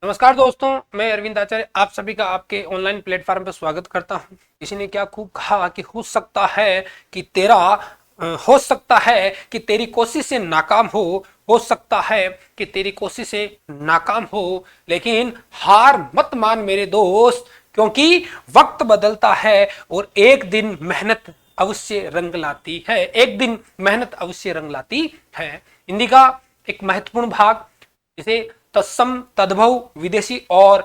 नमस्कार दोस्तों, मैं अरविंद आचार्य आप सभी का आपके ऑनलाइन प्लेटफॉर्म पर स्वागत करता हूं। किसी ने क्या खूब कहा कि हो सकता है कि तेरी कोशिशें नाकाम हो सकता है कि तेरी कोशिशें नाकाम हो, लेकिन हार मत मान मेरे दोस्त, क्योंकि वक्त बदलता है और एक दिन मेहनत अवश्य रंग लाती है। एक दिन मेहनत अवश्य रंग लाती है। हिंदी का एक महत्वपूर्ण भाग जिसे तत्सम, तद्भव, विदेशी और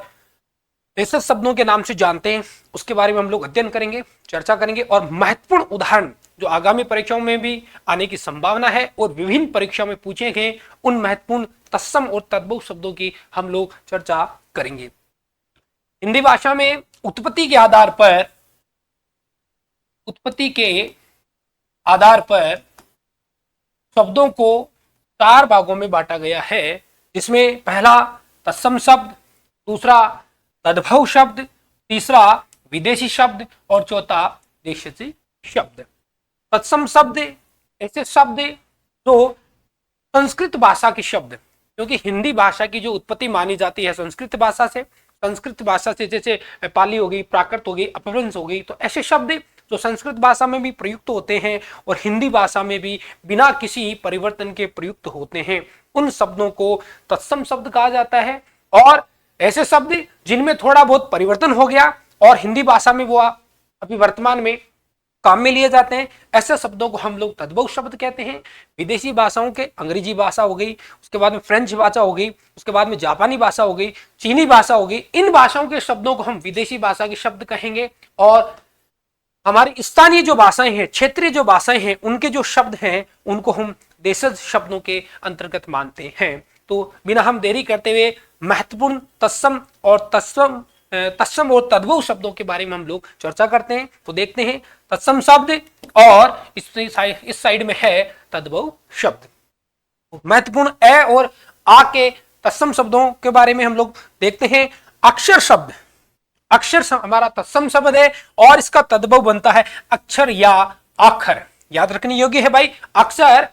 देशज शब्दों के नाम से जानते हैं, उसके बारे में हम लोग अध्ययन करेंगे, चर्चा करेंगे और महत्वपूर्ण उदाहरण जो आगामी परीक्षाओं में भी आने की संभावना है और विभिन्न परीक्षाओं में पूछे गए उन महत्वपूर्ण तत्सम और तद्भव शब्दों की हम लोग चर्चा करेंगे। हिंदी भाषा में उत्पत्ति के आधार पर शब्दों को 4 भागों में बांटा गया है, जिसमें पहला तत्सम शब्द, दूसरा तद्भव शब्द, तीसरा विदेशी शब्द और चौथा देशी शब्द। तत्सम शब्द ऐसे शब्द जो संस्कृत भाषा के शब्द, क्योंकि हिंदी भाषा की जो उत्पत्ति मानी जाती है संस्कृत भाषा से जैसे पाली हो गई, प्राकृत हो गई, अपभ्रंश हो गई, तो ऐसे शब्द जो संस्कृत भाषा में भी प्रयुक्त होते हैं और हिंदी भाषा में भी बिना किसी परिवर्तन के प्रयुक्त होते हैं, उन शब्दों को तत्सम शब्द कहा जाता है। और ऐसे शब्द जिनमें थोड़ा बहुत परिवर्तन हो गया और हिंदी भाषा में वो अभी वर्तमान में काम में लिए जाते हैं, ऐसे शब्दों को हम लोग तद्भव शब्द कहते हैं। विदेशी भाषाओं के अंग्रेजी भाषा हो गई, उसके बाद में फ्रेंच भाषा हो गई, उसके बाद में जापानी भाषा हो गई, चीनी भाषा हो गई, इन भाषाओं के शब्दों को हम विदेशी भाषा के शब्द कहेंगे। और हमारी स्थानीय जो भाषाएं हैं, क्षेत्रीय जो भाषाएं हैं, उनके जो शब्द हैं उनको हम देशज शब्दों के अंतर्गत मानते हैं। तो बिना हम देरी करते हुए महत्वपूर्ण तत्सम और तद्भव शब्दों के बारे में हम लोग चर्चा करते हैं। तो देखते हैं तत्सम शब्द और इस साइड में है तद्भव शब्द। महत्वपूर्ण ए और आ के तत्सम शब्दों के बारे में हम लोग देखते हैं। अक्षर हमारा तत्सम शब्द है और इसका तद्भव बनता है अक्षर या आखर। याद रखने योग्य है भाई, अक्षर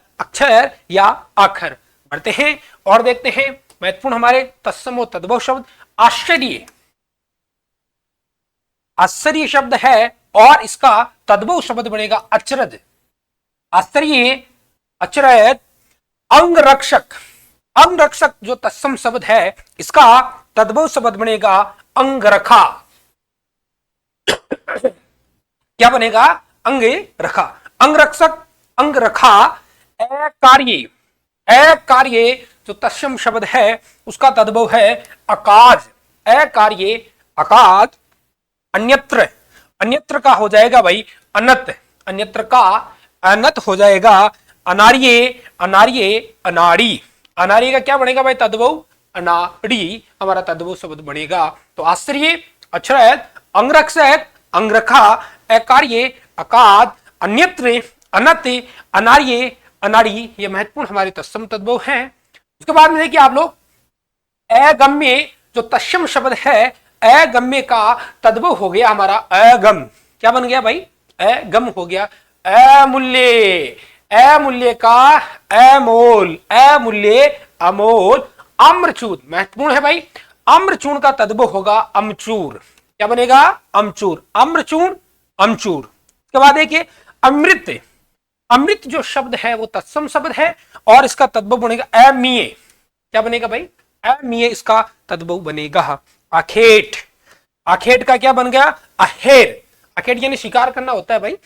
या आखर। बढ़ते हैं और देखते हैं महत्वपूर्ण हमारे तत्सम और तद्भव शब्द। आश्चर्य शब्द है और इसका तद्भव शब्द बनेगा अचरज। आश्चर्य, अचरज। अंगरक्षक जो तत्सम शब्द है, इसका तद्भव शब्द बनेगा अंगरखा। क्या बनेगा? अंगरखा। अंगरक्षक, अंगरखा। अकार्य जो तत्सम शब्द है उसका तद्भव है अकाज। अकार्य, अकाज। अन्यत्र का हो जाएगा भाई अनत। अन्यत्र का अनत हो जाएगा अनार्य। अनाड़ी। अनाड़ी का क्या बनेगा भाई? तद्भव अनाड़ी हमारा तद्भव शब्द बनेगा। तो आश्चर्य, अक्षरयत, अंगरक्षक, अंगरखा, अकार्य, अकाद, अन्यत्र, अनत, अनार्य, अनाड़ी, ये महत्वपूर्ण हमारे तत्सम तद्भव हैं। उसके बाद में देखिए आप लोग, अगम्य जो तत्सम शब्द है, अगम्य का तद्भव हो गया हमारा अगम। क्या बन गया भाई? अगम हो गया। अमूल्य, अमूल्य का अमोल, अमूल्य, अमोल। आम्रचूर महत्वपूर्ण है भाई, आम्रचूर्ण का तद्भव होगा अमचूर। क्या बनेगा? अमचूर। आम्रचूर्ण, अमचूर। उसके बाद देखिए अमृत। अमृत जो शब्द है वो तत्सम शब्द है और इसका तद्भव बनेगा अमीय। क्या बनेगा भाई? अमीय इसका तद्भव बनेगा। आखेट, आखेट का क्या बन गया? अहेर। आखेट यानी शिकार करना होता है भाई।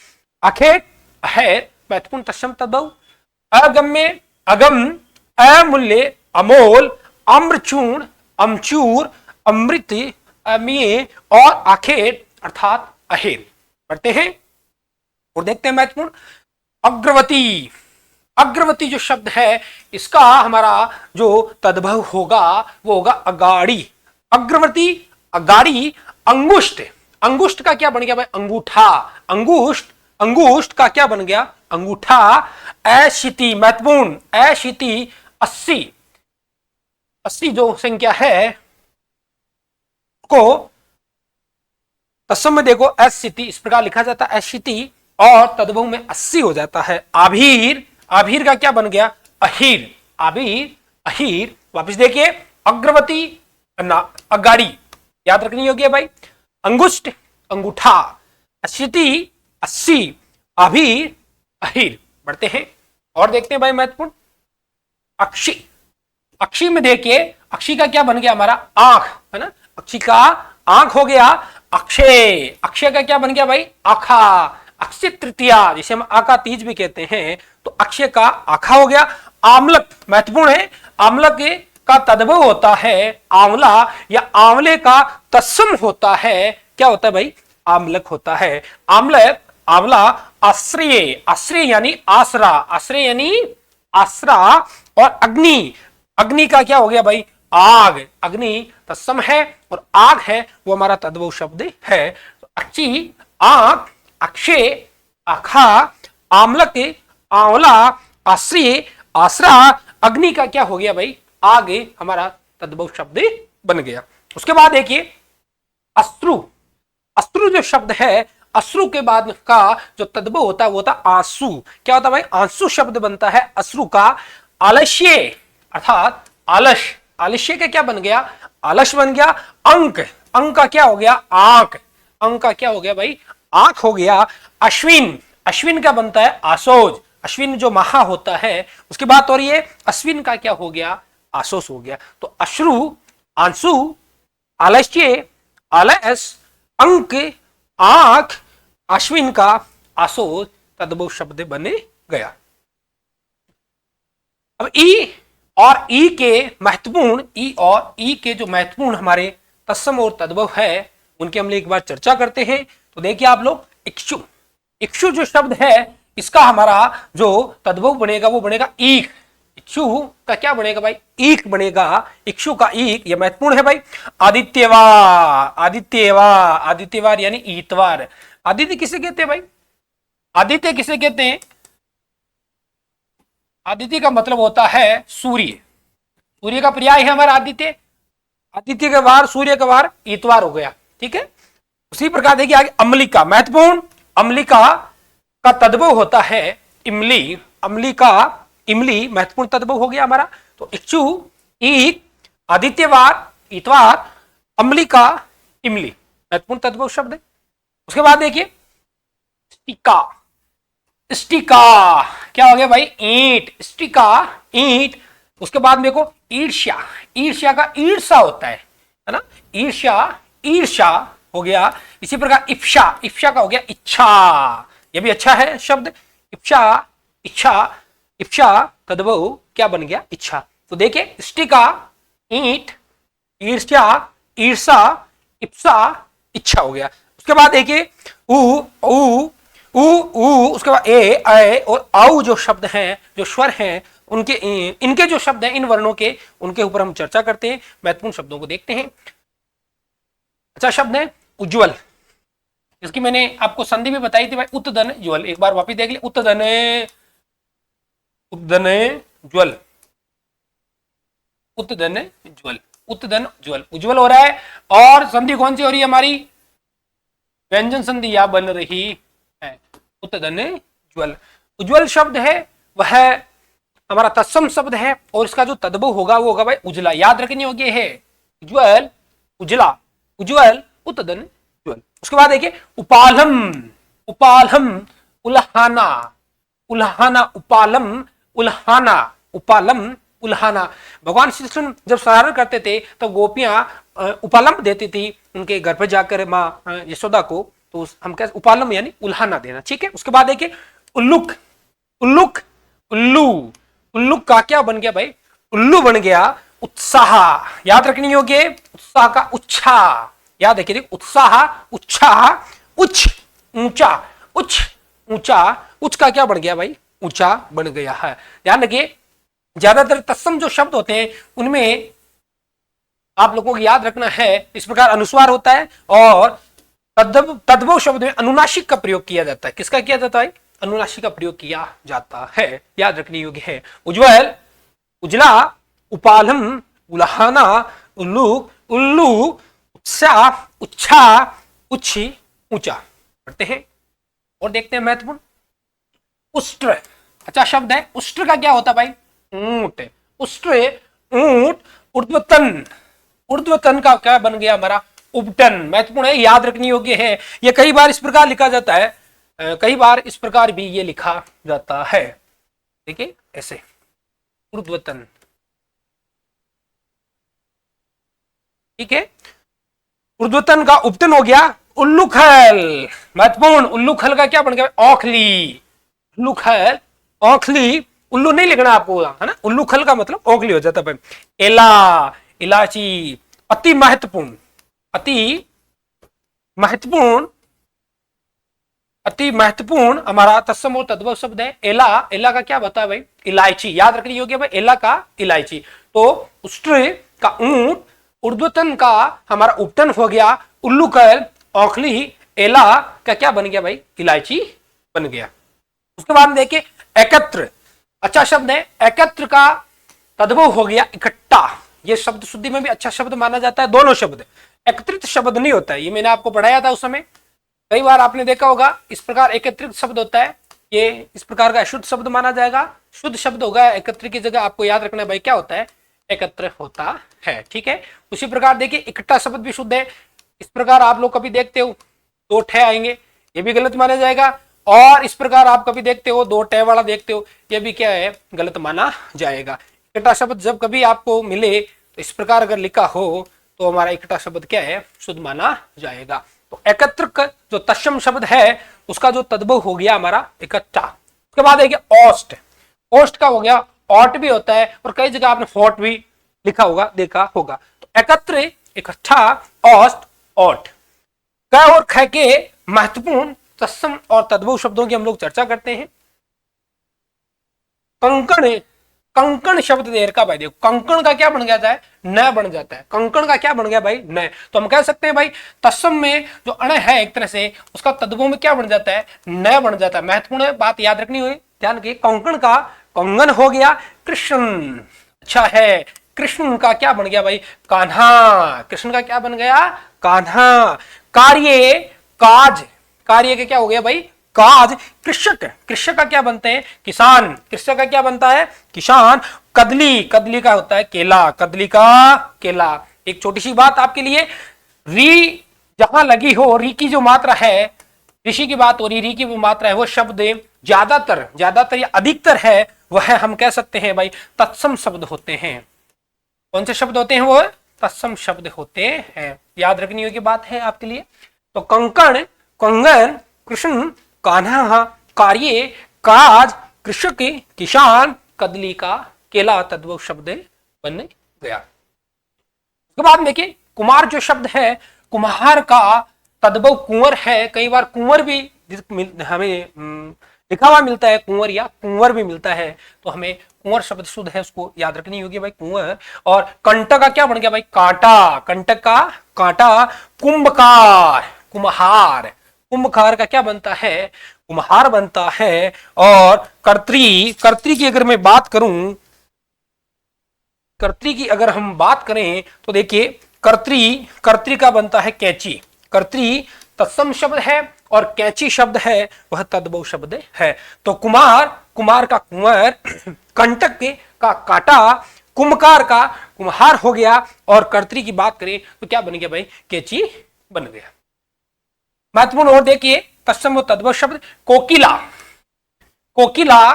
आखेट, अहेर महत्वपूर्ण तत्सम तद्भव। अगम्य, अगम, अमूल्य, अमोल, आम्रचूर्ण, अमचूर, अमृत, अमीय और आखेट अर्थात अहेर। पढ़ते हैं और देखते हैं महत्वपूर्ण अग्रवती। अग्रवती जो शब्द है इसका हमारा जो तद्भव होगा वो होगा अगाड़ी। अग्रवर्ती, अगाड़ी। अंगुष्ठ, अंगुष्ठ का क्या बन गया भाई? अंगूठा। अंगुष्ठ, अंगुष्ठ का क्या बन गया? अंगूठा। अशिति महत्वपूर्ण, अशिति 80। 80 जो संख्या है को तत्सम में देखो अशिति इस प्रकार लिखा जाता है अशिति और तद्भव में 80 हो जाता है। आभीर, आभीर का क्या बन गया? अहीर। आभीर, अहीर। वापिस देखिए अग्रवती, अगाड़ी, याद रखनी होगी भाई। अंगुष्ठ, अंगूठा। अशिति, अस्सी। अभीर, अहिर। बढ़ते हैं और देखते हैं भाई महत्वपूर्ण। अक्षी, अक्षी में देखिए, अक्षी का क्या बन गया हमारा, आंख, है ना। अक्षी का आंख हो गया अक्षय। अक्षय का क्या बन गया भाई, आखा। अक्षय तृतीया, जिसे हम आका तीज भी कहते हैं, तो अक्षय का आखा हो गया। आमलक, महत्वपूर्ण है। आमलक का तद्भव होता है आंवला, या आंवले का तत्सम होता है, क्या होता है भाई, आमलक होता है। आमलक, आंवला। आश्रय, आश्रय यानी आसरा, आश्रय यानी आसरा। और अग्नि, अग्नि का क्या हो गया भाई, आग। अग्नि तत्सम है और आग है वो हमारा तद्भव शब्द है। तो अक्षी, आग, अक्षय, आखा, आमलक, आंवला, आश्रय, आसरा, अग्नि का क्या हो गया भाई, आगे हमारा तद्भव शब्द बन गया। उसके बाद देखिए अश्रु। अश्रु जो शब्द है, अश्रु के बाद का जो तद्भव होता है वो होता आंसू। क्या होता है भाई, आंसू शब्द बनता है अश्रु का। आलस्य, अर्थात आलस, आलस्य का क्या बन गया, आलस बन गया। अंक, अंक का क्या हो गया, आंख। अंक का क्या हो गया भाई, आंख हो गया। अश्विन, अश्विन का बनता है आसोज। अश्विन जो महा होता है उसकी बात हो रही है। अश्विन का क्या हो गया, आसोस हो गया। तो अश्रु, आंसू, आलस्य, आलस, अंक, आंख, अश्विन का आसोस तद्भव शब्द बने गया। अब ई और ई के महत्वपूर्ण, ई और ई के जो महत्वपूर्ण हमारे तत्सम और तद्भव है उनकी हम एक बार चर्चा करते हैं। तो देखिए आप लोग, इक्षु, इक्षु जो शब्द है इसका हमारा जो तद्भव बनेगा वो बनेगा ईक। इक्षु का क्या बनेगा भाई, ईक बनेगा। इक्षु का ईक, यह महत्वपूर्ण है भाई। आदित्यवार, आदित्यवार, आदित्यवार यानी ईतवार। आदित्य किसे कहते हैं भाई, आदित्य किसे कहते हैं, आदित्य का मतलब होता है सूर्य। सूर्य का पर्याय है हमारा आदित्य। आदित्य के वार, सूर्य का वार इतवार हो गया, ठीक है। उसी प्रकार देखिए आगे अम्लिका, महत्वपूर्ण। अम्लिका का तद्भव होता है इमली। अम्लिका, इमली महत्वपूर्ण तद्भव हो गया हमारा। तो इक्षु, ईक, आदित्यवार, इतवार, अम्लिका, इमली महत्वपूर्ण तद्भव शब्द है। उसके बाद देखिए स्टिका, स्टिका क्या हो गया भाई, ईंट। स्टिका, ईंट। उसके बाद देखो ईर्ष्या, ईर्ष्या का ईर्षा होता है ना, ईर्ष्या, ईर्षा हो गया। इसी प्रकार इप्सा, इप्सा का हो गया इच्छा। यह भी अच्छा है शब्द, इप्सा, इच्छा। इप्सा तद्भव क्या बन गया, इच्छा। तो देखिए स्टिका, ईंट, ईर्ष्या, ईर्षा, इप्सा, इच्छा हो गया। उसके बाद देखिए उ, उ, उ, उ, उसके बाद ए, ऐ और आउ जो शब्द हैं, जो स्वर हैं, उनके इनके जो शब्द हैं, इन वर्णों के, उनके ऊपर हम चर्चा करते हैं। महत्वपूर्ण शब्दों को देखते हैं। अच्छा शब्द है उज्ज्वल, इसकी मैंने आपको संधि भी बताई थी भाई, उत्तधन ज्वल। एक बार वापिस देख लिया, उत्तधन, उत्तधन ज्वल, उत्तधन ज्वल, उत्तधन ज्वल, उज्ज्वल हो रहा है। और संधि कौन सी हो रही है हमारी, व्यंजन संधि या बन रही है, उत्तधन ज्वल। उज्ज्वल शब्द है वह हमारा तत्सम शब्द है और इसका जो तद्भव होगा वो होगा भाई उजला। याद रखनी होगी है, उज्ज्वल, उजला, उज्ज्वल, उत्तधन ज्वल। उसके बाद देखिए उपालम, उपालम, उल्हाना, उल्हाना, उपालम, उल्हाना, उपालम, उल्हाना। भगवान श्री कृष्ण जब शरारत करते थे तब तो गोपियां उपालम देती थी उनके घर पर जाकर माँ यशोदा को, तो हम क्या उपालम यानी उल्हाना देना, ठीक है। उसके बाद देखिए उल्लुक, उल्लुक, उल्लू, उल्लू का क्या बन गया भाई, उल्लू बन गया उत्साह। याद रखनी होगी, उत्साह का उच्छा, याद रखिए, उत्साह, उत्साह, उच्च, ऊंचा, उच्च, ऊंचा, उच्च का क्या बन गया भाई, ऊंचा बन गया है। ध्यान रखिए ज्यादातर तत्सम जो शब्द होते हैं उनमें आप लोगों को याद रखना है इस प्रकार अनुस्वार होता है और तद्भव शब्द में अनुनासिक का प्रयोग किया जाता है। किसका किया जाता है, अनुनासिक का प्रयोग किया जाता है, याद रखने योग्य है। उज्ज्वल, उजला, उपालम, उल्हाना, उल्लू, उल्लू, उत्साह, उच्छा, उच्ची, ऊंचा। पढ़ते हैं और देखते हैं महत्वपूर्ण उष्ट्र। अच्छा शब्द है, उष्ट्र का क्या होता है भाई, ऊंट। उष्ट्र, ऊंट, ऊर्ध्वतन, ऊर्ध्वतन का क्या बन गया हमारा उपटन। महत्वपूर्ण है, याद रखने योग्य है। ये कई बार इस प्रकार लिखा जाता है, कई बार इस प्रकार भी ये लिखा जाता है। देखिए ऐसे ऊर्ध्वतन, ठीक है। ऊर्ध्वतन का उपटन हो गया उल्लूखल। महत्वपूर्ण, उल्लूखल का क्या बन गया औखली। उल्लूखल औखली, उल्लू नहीं लिखना आपको, है ना। उल्लूखल का मतलब औखली हो जाता है। एला, इलाची। अति महत्वपूर्ण, अति महत्वपूर्ण, अति महत्वपूर्ण हमारा तत्सम और तद्भव शब्द है एला। एला का क्या बता भाई इलायची, याद रखनी होगी भाई, एला का इलायची। तो उष्ट्र का ऊंट, ऊर्ध्वतन का हमारा उपटन हो गया उल्लूकल, औखली, एला का क्या बन गया भाई इलायची बन गया। उसके बाद देखिए एकत्र, अच्छा शब्द है। एकत्र का तद्भव हो गया इकट्ठा। ये शब्द शुद्धि में भी अच्छा शब्द माना जाता है। दोनों शब्द, एकत्रित शब्द नहीं होता है, ये मैंने आपको पढ़ाया था उस समय। कई बार आपने देखा होगा इस प्रकार एकत्रित शब्द होता है, ये इस प्रकार का अशुद्ध शब्द माना जाएगा। शुद्ध शब्द होगा एकत्र की जगह, आपको याद रखना है भाई क्या होता है एकत्र होता है, ठीक है। उसी प्रकार देखिए इकट्ठा शब्द भी शुद्ध है। इस प्रकार आप लोग कभी देखते हो दो ठे आएंगे, ये भी गलत माना जाएगा। और इस प्रकार आप कभी देखते हो दो टै वाला देखते हो, ये भी क्या है गलत माना जाएगा। इकट्ठा शब्द जब कभी आपको मिले तो इस प्रकार अगर लिखा हो तो हमारा इकट्ठा शब्द क्या है शुद्ध माना जाएगा। तो एकत्र का जो तत्सम शब्द है उसका जो तद्भव हो गया हमारा इकट्ठा। उसके बाद है औष्ट। औष्ट का हो गया औट भी होता है, और कई जगह आपने फोर्ट भी लिखा होगा, देखा होगा। तो एकत्र, इकट्ठा, औष्ट, औट। क और ख के महत्वपूर्ण तत्सम और तद्भव शब्दों की हम लोग चर्चा करते हैं। कंकण, कंकण शब्द देर का भाई देखो, कंकण का क्या बन जाता है न बन जाता है। कंकण का क्या बन गया भाई न। तो हम कह सकते हैं भाई तत्सम में जो अण है एक तरह से उसका तद्भव में क्या बन जाता है न बन जाता है। महत्वपूर्ण बात याद रखनी हुई, ध्यान रखिए। कंकण का कंगन हो गया कृष्ण, अच्छा है। कृष्ण का क्या बन गया भाई कान्हा, कृष्ण का क्या बन गया कान्हा। कार्य, काज, कार्य के क्या हो गया भाई काज। कृषक, कृषक का क्या बनते हैं किसान, कृषक का क्या बनता है किसान। कदली, कदली का होता है केला, कदली का केला। एक छोटी सी बात आपके लिए, री जहां लगी हो, री की जो मात्रा है, ऋषि की बात हो रही, री की वो मात्रा है, वो शब्द ज्यादातर, ज्यादातर या अधिकतर है, वह हम कह सकते हैं भाई तत्सम शब्द होते हैं। कौन से शब्द होते हैं वो तत्सम शब्द होते हैं, याद रखनी होगी बात है आपके लिए। तो कंकण, कंगन, कृष्ण, कान्हा, कार्य, काज, कृषक, किसान, कदली का केला तद्भव शब्द बन गया। उसके बाद देखिए कुमार जो शब्द है, कुम्हार का तद्भव कुंवर है। कई बार कुंवर भी हमें लिखा हुआ मिलता है, कुंवर या कुंवर भी मिलता है, तो हमें कुंवर शब्द शुद्ध है उसको याद रखनी होगी भाई कुंवर। और कंटक का क्या बन गया भाई कांटा, कंटक का कांटा। कुंभकार, कुम्हार, कुंभकार का क्या बनता है कुम्हार बनता है। और कर्त्री, कर्त्री की अगर मैं बात करूं, कर्त्री की अगर हम बात करें तो देखिए कर्त्री, कर्त्री का बनता है कैंची। कर्त्री तत्सम शब्द है और कैंची शब्द है वह तद्भव शब्द है। तो कुमार, कुमार का कुंवर, कंटक का कांटा, कुंभकार का कुम्हार हो गया, और कर्त्री की बात करें तो क्या बन गया भाई कैंची बन गया। महत्वपूर्ण और देखिए तत्सम और तद्भव शब्द कोकिला, कोकिला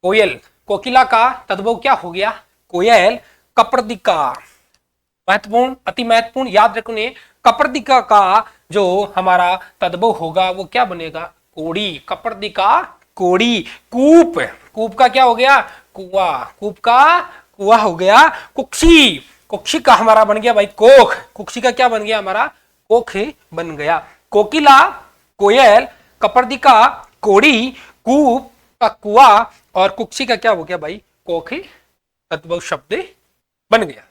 कोयल, कोकिला का तद्भव क्या हो गया कोयल। कपर्दिका, महत्वपूर्ण, अति महत्वपूर्ण, याद रखने। कपर्दिका का जो हमारा तद्भव होगा वो क्या बनेगा कोड़ी, कपर्दिका कोड़ी। कूप, कूप का क्या हो गया कुआ, कूप का कुआ हो गया। कुक्षी, कुक्षी का हमारा बन गया भाई कोख, कुक्षी का क्या बन गया हमारा कोख बन गया। कोकिला कोयल, कपर्दिका कोड़ी, कूप का कुआ, और कुक्षी का क्या हो गया भाई कोख तद्भव शब्द बन गया।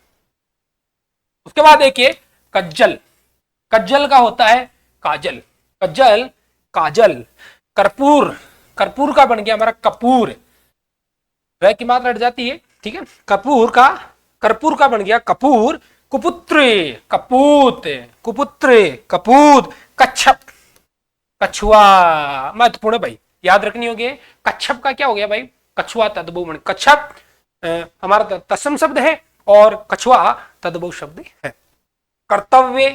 उसके बाद देखिए कज्जल, कज्जल का होता है काजल, कज्जल काजल। कर्पूर, कर्पूर का बन गया हमारा कपूर, वह की मात्रा हट जाती है, ठीक है। कपूर का, कर्पूर का बन गया कपूर। कुपुत्र, कपूत, कुपुत्र कपूत। कच्छप, कछुआ, महत्वपूर्ण भाई याद रखनी होगी। कच्छप का क्या हो गया भाई कछुआ तद्भव। कच्छप हमारा तत्सम शब्द है और कछुआ तद्भव शब्द है। कर्तव्य,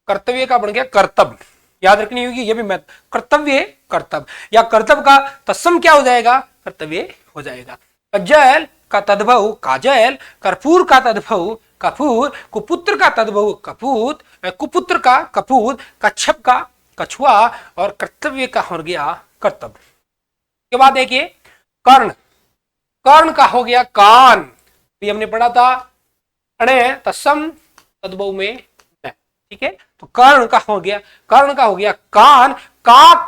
कर्तव्य का बन गया कर्तव्य, याद रखनी होगी ये भी मैं, कर्तव्य कर्तव्य, या कर्तव्य का तत्सम क्या हो जाएगा, कर्तव्य हो जाएगा। कज्जल का तद्भव काजल, कर्पूर का तद्भव कपूर, कुपुत्र का तद्भव कपूत, कुपुत्र का कपूत, कच्छप का कछुआ, और कर्तव्य का हो गया कर्तव्य। के बाद देखिए कर्ण, कर्ण का हो गया कान, ये हमने पढ़ा था अणे तत्सम तद्भव में, ठीक है। तो कर्ण का हो गया, कर्ण का हो गया कान, काक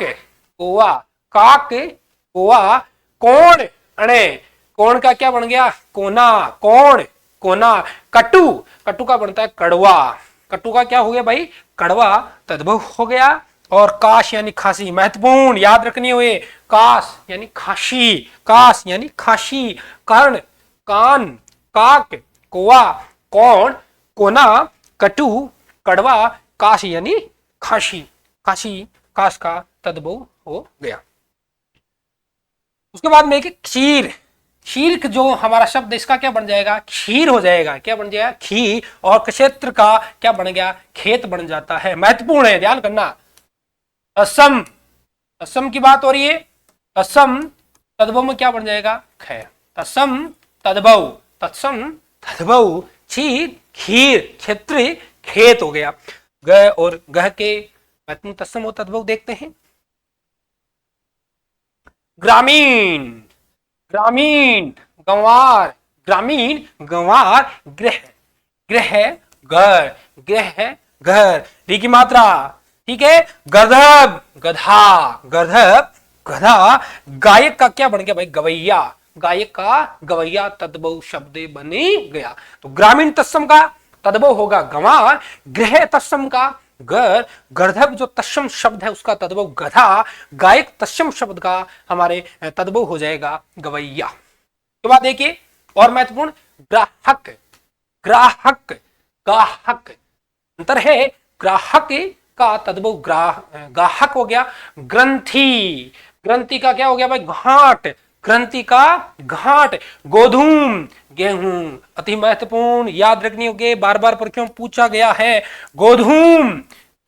कोवा, काक कोवा, कोण अणे, कोण का क्या बन गया कोना, कोण कोना, कटु, कटु का बनता है कड़वा, कटु का क्या हो गया भाई कड़वा, तद्भव हो गया। और काश यानी खांसी, महत्वपूर्ण याद रखनी हुए, काश यानी खांसी, काश यानी खांसी। कर्ण कान, काक कोवा, कौन कोना, कटु कड़वा, काश यानी खांसी, खांसी काश का तद्भव हो गया। उसके बाद में क्षीर, क्षीर जो हमारा शब्द इसका क्या बन जाएगा खीर हो जाएगा, क्या बन जाएगा खीर, और क्षेत्र का क्या बन गया खेत बन जाता है, महत्वपूर्ण है ध्यान करना। तत्सम, तत्सम की बात हो रही है, तत्सम तद्भव में क्या बन जाएगा ख, तत्सम तद्भव, तत्सम तद्भव, क्षीर खीर, क्षेत्र खेत हो गया। ग और गह के महत्वपूर्ण तत्सम और तद्भव देखते हैं। ग्रामीण, ग्रामीण गंवार, ग्रामीण गंवार, गृह, गृह घर, गृह घर, री की मात्रा, ठीक है। गधब गधा, गधब गधा, गायक का क्या बन गया भाई गवैया, गायक का गवैया, तद्भव शब्द बने गया। तो ग्रामीण तत्सम का तद्भव होगा गंवार, गृह तत्सम का घर, गर्धब जो तत्सम शब्द है उसका तद्भव गधा, गायक तत्सम शब्द का हमारे तद्भव हो जाएगा गवैया। के बाद देखिए और महत्वपूर्ण ग्राहक, ग्राहक गाहक, अंतर है, ग्राहक का तद्भव गाहक हो गया। ग्रंथि, ग्रंथि का क्या हो गया भाई घाट, ग्रंथि का घाट। गोधूम गेहूं, अति महत्वपूर्ण याद रखनी होगी, बार बार परीक्षा में पूछा गया है। गोधूम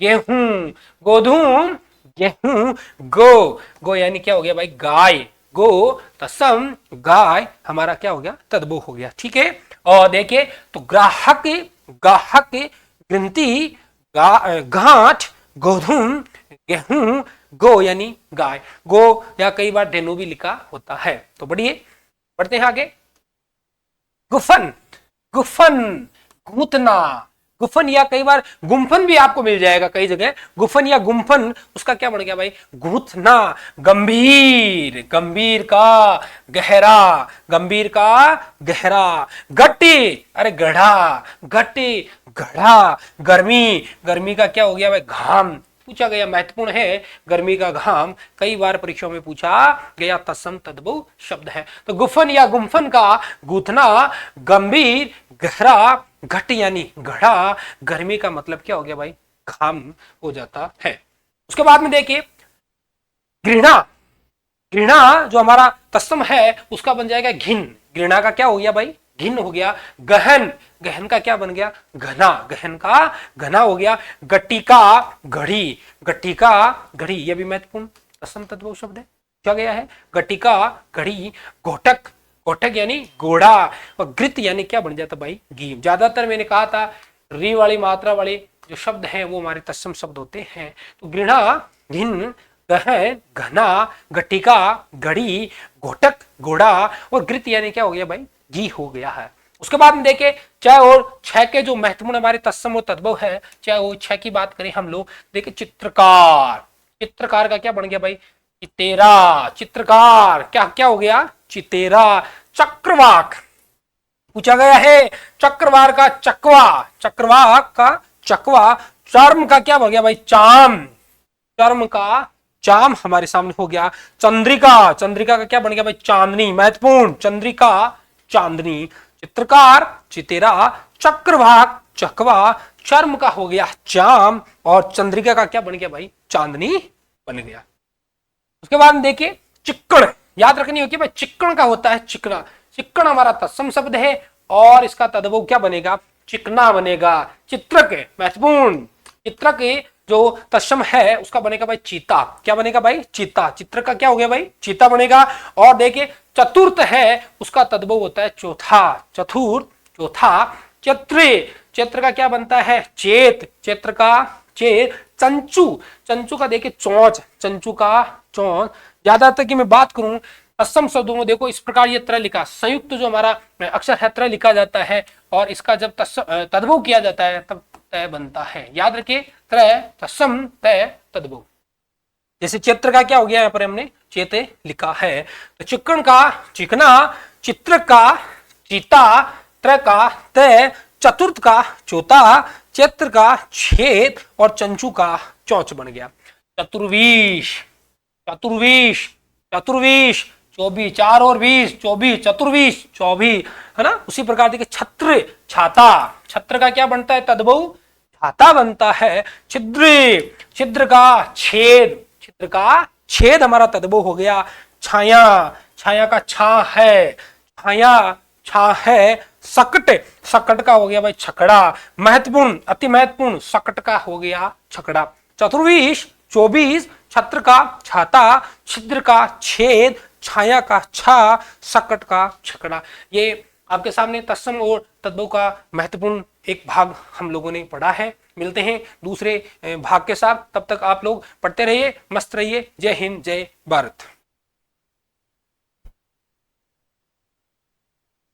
गेहूं, गोधूम गेहूं, गो, गो यानी क्या हो गया भाई गाय, गो तत्सम गाय हमारा क्या हो गया तद्भव हो गया, ठीक है। और देखिए तो ग्राहक, गाहक, गिनती, घाट, गोधूम गेहूं, गो यानी गाय, गो या कई बार धेनु भी लिखा होता है। तो बढ़िए बढ़ते हैं आगे। गुफन, गुफन गूंथना, गुफन या कई बार गुम्फन भी आपको मिल जाएगा कई जगह, गुफन या गुम्फन उसका क्या बन गया भाई गूंथना। गंभीर, गंभीर का गहरा, गंभीर का गहरा। गट्टी, अरे गढ़ा, गट्टी गढ़ा। गर्मी, गर्मी का क्या हो गया भाई घाम, पूछा गया महत्वपूर्ण है, गर्मी का घाम कई बार परीक्षाओं में पूछा गया, तत्सम तद्भव शब्द है। तो गुफन या गुम्फन का गूंथना, गंभीर गहरा, घट यानी घड़ा, गर्मी का मतलब क्या हो गया भाई घाम हो जाता है। उसके बाद में देखिए घृणा, घृणा जो हमारा तत्सम है उसका बन जाएगा घिन, घृणा का क्या हो गया भाई घिन हो गया। गहन, गहन का क्या बन गया घना, गहन का घना हो गया। गट्टिका घड़ी, गट्टिका घड़ी ये भी महत्वपूर्ण तत्सम तद्भव शब्द है, क्या गया है गट्टिका घड़ी। घोटक, घोटक यानी घोड़ा, और गृत यानी क्या बन जाता भाई घी। ज्यादातर मैंने कहा था री वाली मात्रा वाले जो शब्द हैं वो हमारे तत्सम शब्द होते हैं। तो घृणा, घिन, गहन, घना, गट्टिका घड़ी, घोटक घोड़ा, और गृत यानी क्या हो गया भाई घी हो गया है। उसके बाद में देखे चाहे और छह के जो महत्वपूर्ण हमारे तत्सम और तद्भव है, चाहे वो छह की बात करें हम लोग, देखिए चित्रकार, चित्रकार का क्या बन गया भाई चितेरा, चित्रकार क्या क्या हो गया चितेरा। चक्रवाक, पूछा गया है चक्रवार का चकवा, चक्रवाक का चकवा। चर्म का क्या हो गया भाई चाम, चर्म का चाम हमारे सामने हो गया। चंद्रिका, चंद्रिका का क्या बन गया भाई चांदनी, महत्वपूर्ण चंद्रिका चांदनी। चित्रकार चितेरा, चक्रवाक चकवा, चर्म का हो गया चाम, और चंद्रिका का क्या बन गया भाई चांदनी बन गया। उसके बाद देखिए चिक्कड़, याद रखनी होगी भाई चिक्कण का होता है चिकना, चिक्कण हमारा तत्सम शब्द है और इसका तद्भव क्या बनेगा चिकना बनेगा। चित्रक महत्वपूर्ण, चित्रक जो तत्सम है उसका बनेगा भाई चीता। क्या बनेगा भाई? चीता। चित्र का क्या हो गया भाई? चीता बनेगा। और देखिए चतुर्थ है उसका तद्भव होता है चौथा। चतुर्थ चौथा। चित्र, चित्र का क्या बनता है? चेत। चित्र का चेत। चंचू, चंचू का देखिए चौंच। चंचू का चौंच। ज्यादातर की मैं बात करूं तत्सम शब्दों में देखो इस प्रकार ये त्र लिखा, संयुक्त जो हमारा अक्षर है त्र लिखा जाता है और इसका जब तद्भव किया जाता है तब तय बनता है। याद रखिए त्र तत्सम तय तद्भव। जैसे चित्र का क्या हो गया, यहाँ पर हमने चेते लिखा है। तो चिकन का चिकना, चित्र का चीता, त्र का तय, चतुर्थ का चौथा, चित्र का छेद और चंचू का चौच बन गया। चतुर्वीश, चतुर्वीश, चतुर्वीश 24, 4 और 20 24, चतुर्वीश 24 है ना। उसी प्रकार देखिए छत्र, छाता। छत्र का क्या बनता है तद्भव? छाता बनता है। छिद्र, छिद्र का छेद, छिद्र का छेद हमारा तद्भव हो गया। छाया, छाया का छा है, छाया छा है। सकट, सकट का हो गया भाई छकड़ा। महत्वपूर्ण, अति महत्वपूर्ण, सकट का हो गया छकड़ा। चतुर्वीश 24, छत्र का छाता, छिद्र का छेद, छाया का छा, सकट का छकड़ा। ये आपके सामने तत्सम और तद्भव का महत्वपूर्ण एक भाग हम लोगों ने पढ़ा है। मिलते हैं दूसरे भाग के साथ, तब तक आप लोग पढ़ते रहिए, मस्त रहिए। जय हिंद, जय भारत।